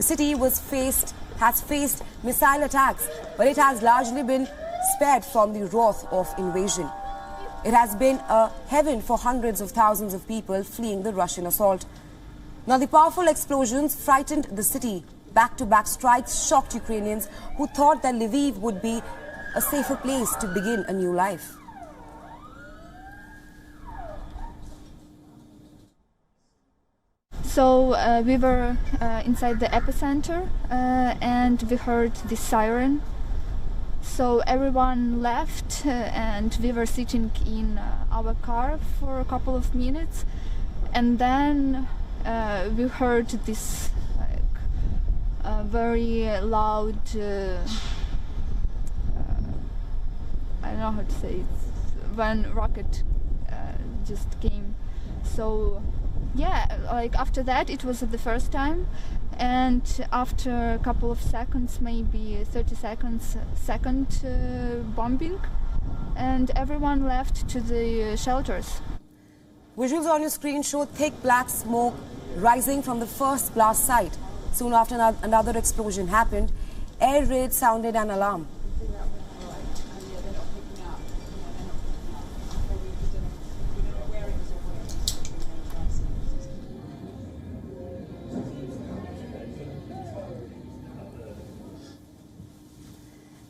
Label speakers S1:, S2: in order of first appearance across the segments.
S1: The city has faced missile attacks, but it has largely been spared from the wrath of invasion. It has been a heaven for hundreds of thousands of people fleeing the Russian assault. Now, the powerful explosions frightened the city. Back-to-back strikes shocked Ukrainians who thought that Lviv would be a safer place to begin a new life.
S2: So we were inside the epicenter and we heard the siren. So everyone left and we were sitting in our car for a couple of minutes, and then we heard this very loud, I don't know how to say it, when rocket just came. So yeah, like after that it was the first time, and after a couple of seconds, maybe 30 seconds, second bombing, and everyone left to the shelters.
S1: Visuals on your screen show thick black smoke rising from the first blast site. Soon after another explosion happened, air raids sounded an alarm.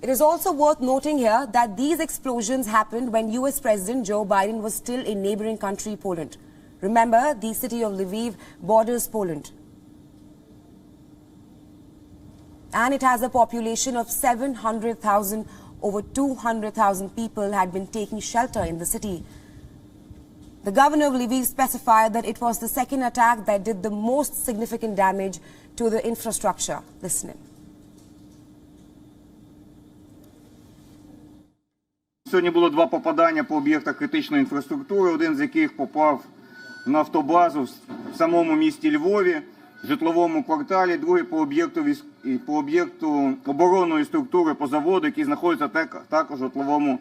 S1: It is also worth noting here that these explosions happened when US President Joe Biden was still in neighboring country Poland. Remember, the city of Lviv borders Poland. And it has a population of 700,000. Over 200,000 people had been taking shelter in the city. The governor of Lviv specified that it was the second attack that did the most significant damage to the infrastructure. Listen in.
S3: Сьогодні було два попадання по об'єктах критичної інфраструктури, один з яких попав на автобазу в самому місті Львові, в житловому кварталі, другий по об'єкту оборонної структури, по заводу, який знаходиться також в житловому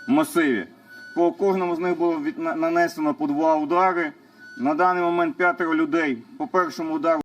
S3: масиві. По кожному з них було нанесено по 2 удари. На даний момент 5 людей по першому удару